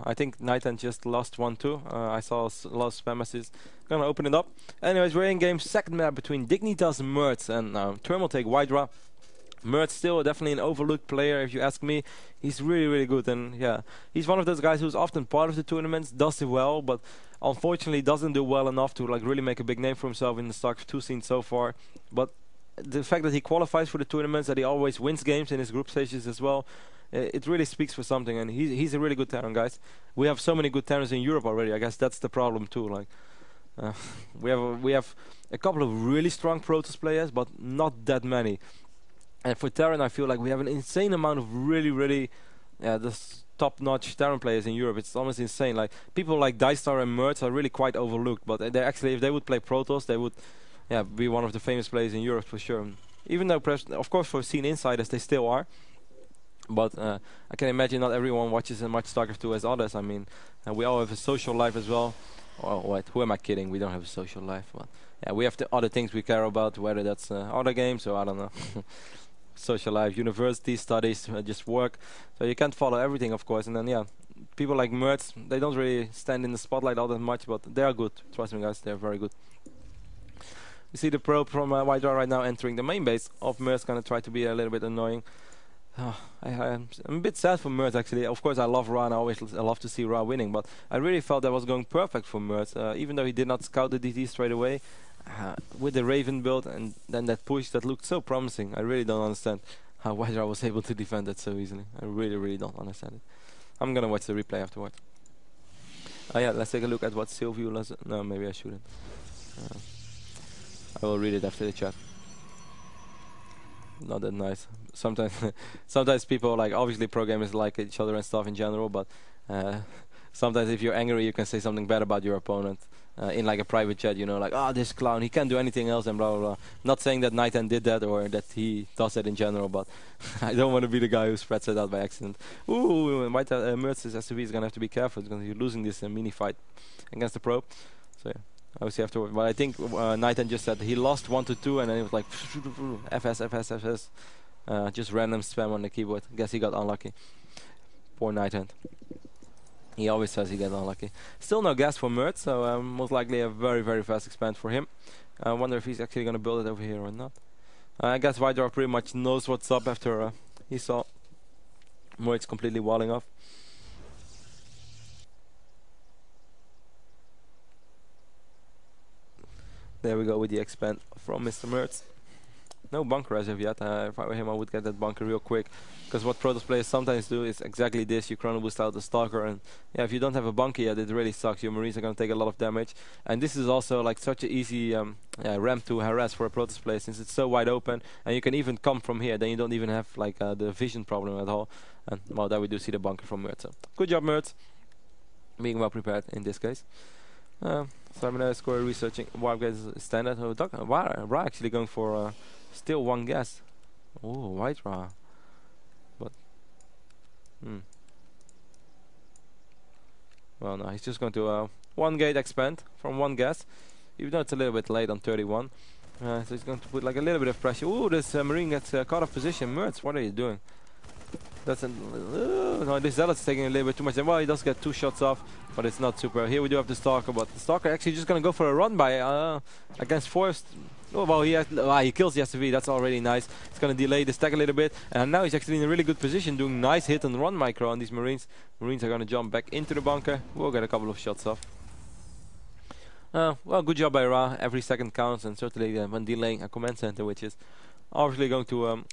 I think Nighten just lost 1-2. I saw a lot of spam messages. Gonna open it up. Anyways, we're in game second map between Dignitas and merz, and Term will take Wydra. merz still definitely an overlooked player, if you ask me. He's really, really good, and yeah, he's one of those guys who's often part of the tournaments, does it well, but unfortunately doesn't do well enough to like really make a big name for himself in the StarCraft 2 scene so far. But the fact that he qualifies for the tournaments, that he always wins games in his group stages as well, it really speaks for something, and he's a really good Terran, guys. We have so many good Terrans in Europe already. I guess that's the problem too. Like, we have a couple of really strong Protoss players, but not that many. And for Terran, I feel like we have an insane amount of really, top-notch Terran players in Europe. It's almost insane. Like, people like Dystar and merz are really quite overlooked, but they actually, if they would play Protoss, they would, be one of the famous players in Europe for sure. Even though, of course, for scene insiders, they still are. But I can imagine not everyone watches as much StarCraft 2 as others. I mean, we all have a social life as well. Oh, wait, who am I kidding? We don't have a social life. But yeah, we have the other things we care about, whether that's other games or I don't know. Social life, university, studies, just work. So you can't follow everything, of course. And then, yeah, people like merz, they don't really stand in the spotlight all that much, but they are good. Trust me, guys, they're very good. You see the probe from Wydra right now entering the main base of merz, gonna try to be a little bit annoying. I'm a bit sad for merz, actually. Of course, I love Ra, and I always love to see Ra winning, but I really felt that was going perfect for merz, even though he did not scout the DT straight away. With the Raven build and then that push, that looked so promising. I really don't understand how Wydra was able to defend that so easily. I really don't understand it. I'm gonna watch the replay afterward. Yeah, let's take a look at what Sylvie does. No, maybe I shouldn't. I will read it after the chat. Not that nice. Sometimes people, like, obviously pro gamers like each other and stuff in general, but sometimes if you're angry you can say something bad about your opponent in like a private chat, you know, like, oh, this clown, he can't do anything else and blah blah blah. Not saying that Nighten did that or that he does that in general, but I don't want to be the guy who spreads it out by accident. Ooh, merz's SUV is gonna have to be careful because he's losing this mini fight against the probe. So yeah, obviously afterward. But I think Nighten just said he lost 1-2 and then it was like FS. Just random spam on the keyboard. Guess he got unlucky. Poor Nighten. He always says he got unlucky. Still no gas for merz, so most likely a very fast expand for him. I wonder if he's actually going to build it over here or not. I guess Wydra pretty much knows what's up after he saw merz completely walling off. There we go with the expand from Mr. merz. No bunker as of yet. If I were him, I would get that bunker real quick. Because what Protoss players sometimes do is exactly this. You chrono boost out the Stalker, and yeah, if you don't have a bunker yet, it really sucks. Your Marines are going to take a lot of damage. And this is also like such an easy ramp to harass for a Protoss player, since it's so wide open. And you can even come from here. Then you don't even have like the vision problem at all. And well, there we do see the bunker from merz. So good job, merz. Being well prepared in this case. Simon score researching. Wild guys standard. Oh, Ra actually going for still one gas. Oh, Wydra. But well, no, he's just going to one gate expand from one gas, even though it's a little bit late on 31. So he's going to put like a little bit of pressure. Ooh, this Marine gets caught off position. merz, what are you doing? That's no, this Zealot's taking a little bit too much. Well, he does get 2 shots off, but it's not super. Here we do have the Stalker, but the Stalker actually just gonna go for a run by against Forest. Oh, well, he kills the SUV. That's already nice. It's gonna delay the stack a little bit, and now he's actually in a really good position, doing nice hit and run micro on these Marines. Marines are gonna jump back into the bunker. We'll get a couple of shots off. Well, good job by Ra. Every second counts, and certainly when delaying a command center, which is obviously going to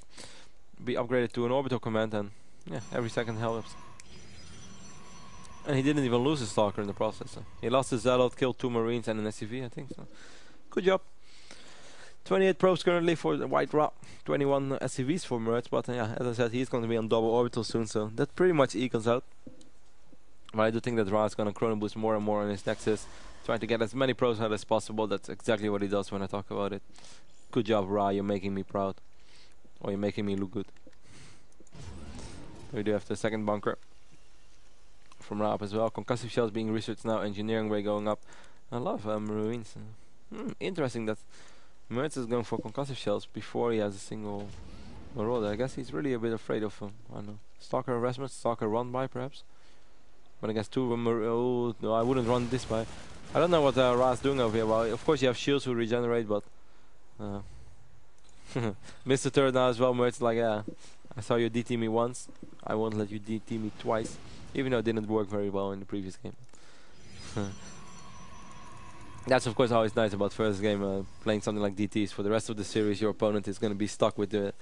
be upgraded to an orbital command, and yeah, every second helps. And he didn't even lose his Stalker in the process. So he lost his Zealot, killed 2 Marines and an SUV, I think. So good job. 28 probes currently for the Wydra, 21 SUVs for merz, but yeah, as I said, he's going to be on double orbital soon, so that pretty much equals out. But I do think that Ra is going to chrono boost more and more on his Nexus, trying to get as many probes out as possible. That's exactly what he does when I talk about it. Good job, Ra, you're making me proud. Or you're making me look good. We do have the second bunker from Ra as well. Concussive shells being researched now, engineering way going up. I love Marines. Interesting that merz is going for concussive shells before he has a single marauder. I guess he's really a bit afraid of I don't know, Stalker harassment, Stalker run by perhaps. But against two, oh no, I wouldn't run this by. I don't know what Ra's doing over here. Well, of course you have shields who regenerate, but missed the turret now as well. Merz like, yeah, I saw you DT me once, I won't let you DT me twice, even though it didn't work very well in the previous game. That's of course always nice about first game, playing something like DTs. For the rest of the series, your opponent is going to be stuck with the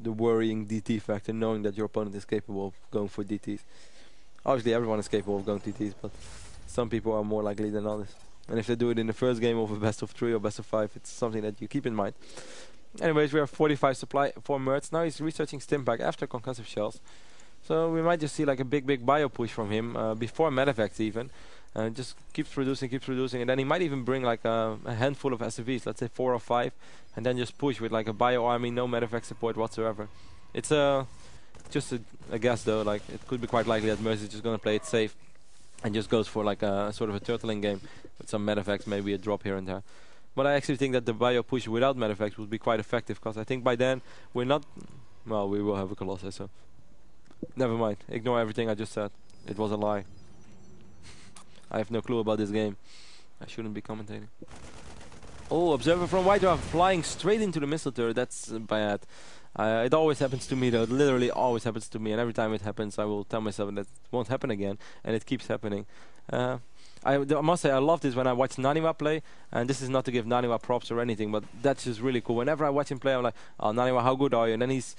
worrying DT factor, knowing that your opponent is capable of going for DTs. Obviously everyone is capable of going DTs, but some people are more likely than others. And if they do it in the first game of a best of 3 or best of 5, it's something that you keep in mind. Anyways, we have 45 supply for merz. Now he's researching Stimpack after concussive shells. So we might just see like a big bio push from him before Medivacs even. Just keeps producing, and then he might even bring like a handful of SCVs, let's say 4 or 5, and then just push with like a bio army, no Medivac support whatsoever. It's just a guess though, like it could be quite likely that merz is just gonna play it safe and just goes for like a sort of a turtling game with some Medivacs, maybe a drop here and there. But I actually think that the bio push without Medivacs would be quite effective, because I think by then we're not, well, we will have a Colossus, so never mind, ignore everything I just said, it was a lie. I have no clue about this game. I shouldn't be commentating. Oh, observer from Hydra flying straight into the missile turret. That's bad. It always happens to me though. It literally always happens to me. And every time it happens, I will tell myself that it won't happen again. And it keeps happening. I must say, I love this when I watch Naniwa play. And this is not to give Naniwa props or anything, but that's just really cool. Whenever I watch him play, I'm like, oh, Naniwa, how good are you? And then he's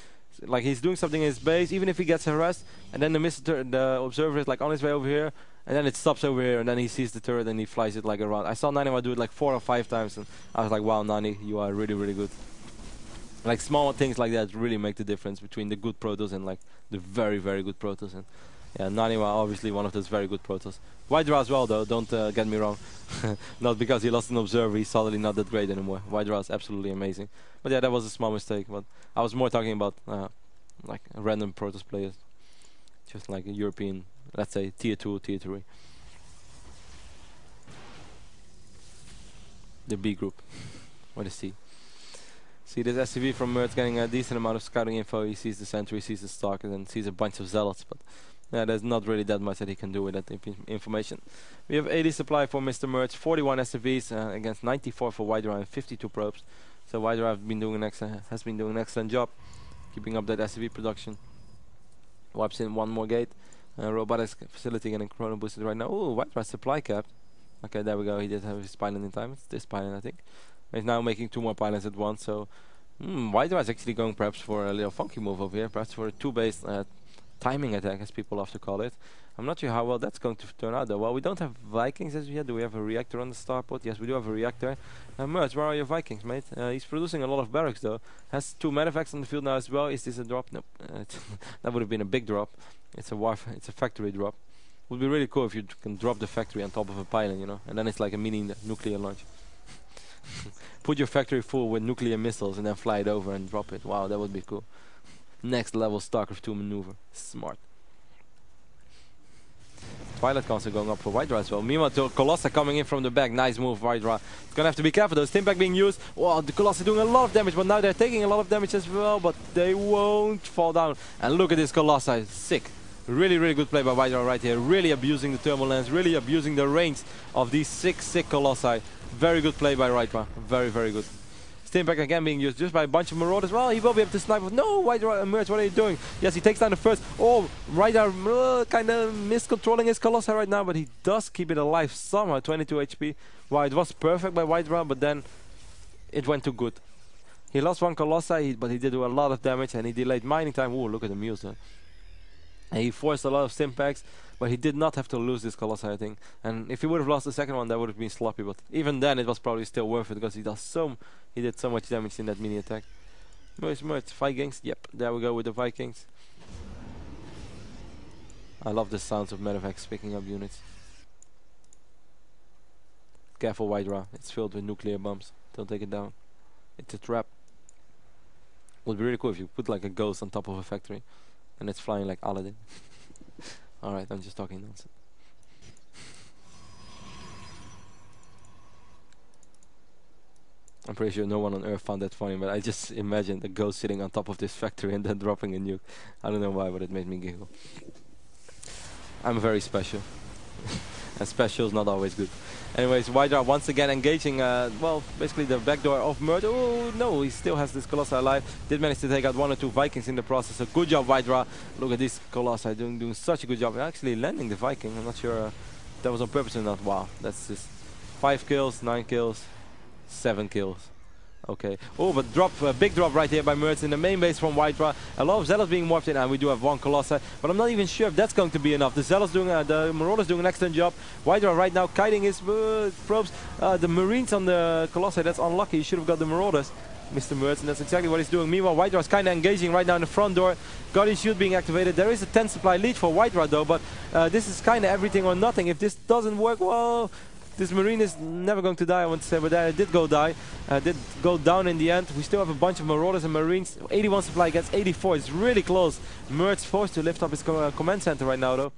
doing something in his base, even if he gets harassed. And then the observer is like on his way over here. And then it stops over here, and then he sees the turret and he flies it like around. I saw Naniwa do it like 4 or 5 times, and I was like, wow, Nani, you are really, really good. Like small things like that really make the difference between the good Protoss and like the very, very good Protoss. And yeah, Naniwa obviously one of those very good Protoss. Hydra as well though, don't get me wrong. Not because he lost an observer, he's solidly not that great anymore. Hydra is absolutely amazing. But yeah, that was a small mistake. But I was more talking about like random Protoss players. Just like a European, let's say tier 2, tier 3. The B group, or the C. See this SCV from merz getting a decent amount of scouting info. He sees the sentry, sees the stalker, and then sees a bunch of zealots. But yeah, there's not really that much that he can do with that information. We have 80 supply for Mr. merz, 41 SCVs against 94 for Hydra and 52 probes. So Hydra has been doing an excellent job keeping up that SCV production. Wipes in one more gate. Robotics facility getting chrono boosted right now. Oh, Hydra supply cap. Okay, there we go. He did have his pylon in time. It's this pylon, I think. He's now making 2 more pylons at once. So, Hydra is actually going perhaps for a little funky move over here. Perhaps for a 2-based timing attack, as people love to call it. I'm not sure how well that's going to turn out, though. Well, we don't have Vikings as yet. Do we have a reactor on the starport? Yes, we do have a reactor. merz, where are your Vikings, mate? He's producing a lot of barracks, though. Has 2 Medivacs on the field now as well. Is this a drop? Nope. That would have been a big drop. It's a factory drop. Would be really cool if you can drop the factory on top of a pylon, you know, and then it's like a mini nuclear launch. Put your factory full with nuclear missiles and then fly it over and drop it. Wow, that would be cool. Next level StarCraft 2 maneuver. Smart. Twilight Council going up for Hydra as well. Meanwhile, Colossus coming in from the back. Nice move, Hydra. Gonna have to be careful though. Stimpack being used. Wow, the Colossus doing a lot of damage, but now they're taking a lot of damage as well, but they won't fall down. And look at this Colossus. Sick. Really, really good play by Hydra right here. Really abusing the thermal lens. Really abusing the range of these sick Colossi. Very good play by Hydra. Very, very good. Stimpack again being used just by a bunch of marauders. Well, he will be able to snipe. No, Hydra, merz, what are you doing? Yes, he takes down the first. Oh, Hydra kind of miscontrolling his Colossi right now, but he does keep it alive somehow. 22 HP. Wow, it was perfect by Hydra, but then it went too good. He lost 1 Colossi, but he did do a lot of damage, and he delayed mining time. Oh, look at the muse there. And he forced a lot of Stimpacks, but he did not have to lose this Colossi, I think. And if he would have lost the second one, that would have been sloppy. But even then, it was probably still worth it, because he did so much damage in that mini attack. merz, Vikings. Yep, there we go with the Vikings. I love the sounds of Medivacs picking up units. Careful, Hydra. It's filled with nuclear bombs. Don't take it down. It's a trap. Would be really cool if you put like a ghost on top of a factory. And it's flying like Aladdin. Alright, I'm just talking nonsense. I'm pretty sure no one on Earth found that funny, but I just imagined a ghost sitting on top of this factory and then dropping a nuke. I don't know why, but it made me giggle. I'm very special. And special is not always good. Anyways, Hydra once again engaging, well, basically the backdoor of merz. Oh no, he still has this Colossi alive. Did manage to take out 1 or 2 Vikings in the process. So good job, Hydra. Look at this Colossi doing such a good job. Actually landing the Viking. I'm not sure if that was on purpose or not. Wow, that's just 5 kills, 9 kills, 7 kills. Okay. Oh, but drop, big drop right here by merz in the main base from Hydra. A lot of Zealots being morphed in, and we do have 1 Colossi. But I'm not even sure if that's going to be enough. The Zealots doing, the Marauders doing an excellent job. Hydra right now kiting his probes. The Marines on the Colossi, that's unlucky. He should have got the Marauders, Mr. merz, and that's exactly what he's doing. Meanwhile, Hydra is kind of engaging right now in the front door. Guardian Shield being activated. There is a 10 supply lead for Hydra though, but this is kind of everything or nothing. If this doesn't work, well, this Marine is never going to die, I want to say, but it did go down in the end. We still have a bunch of Marauders and Marines. 81 supply against 84. It's really close. merz forced to lift up his command center right now, though.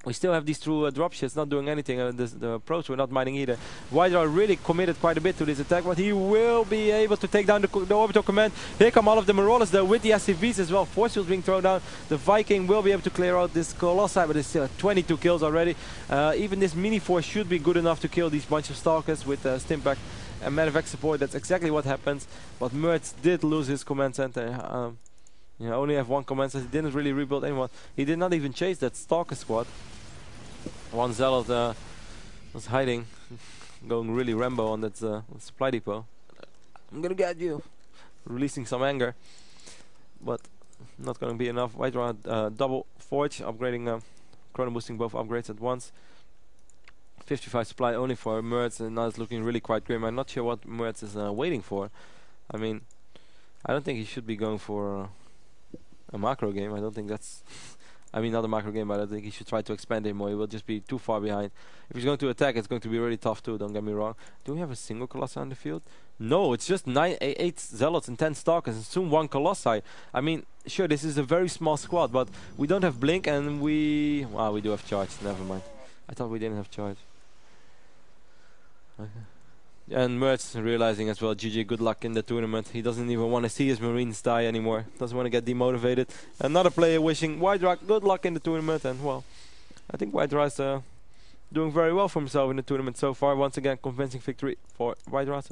We still have these 2 dropships not doing anything. The approach we're not mining either. Hydra really committed quite a bit to this attack, but he will be able to take down the orbital command. Here come all of the Marauders though with the SCVs as well. Force fields being thrown down. The Viking will be able to clear out this Colossi, but it's still 22 kills already. Even this mini force should be good enough to kill these bunch of Stalkers with Stimpack and medevac support. That's exactly what happens. But merz did lose his command center. You only have 1 command center. He didn't really rebuild anyone. He did not even chase that Stalker squad. 1 Zealot was hiding, going really Rambo on that supply depot. I'm gonna get you, releasing some anger, but not gonna be enough. Hydra double forge, upgrading, chrono boosting both upgrades at once. 55 supply only for merz, and now it's looking really quite grim. I'm not sure what merz is waiting for. I mean, I don't think he should be going for a macro game. I don't think that's I mean, not a macro game, but I think he should try to expand it more. He will just be too far behind. If he's going to attack, it's going to be really tough too, don't get me wrong. Do we have a single Colossi on the field? No, it's just 8 Zealots and 10 Stalkers and soon 1 Colossi. I mean, sure, this is a very small squad, but we don't have Blink and we do have charge. Never mind. I thought we didn't have charge. Okay. And merz realizing as well, GG, good luck in the tournament. He doesn't even want to see his Marines die anymore. Doesn't want to get demotivated. Another player wishing Hydra good luck in the tournament. And well, I think Hydra is doing very well for himself in the tournament so far. Once again, convincing victory for Hydra.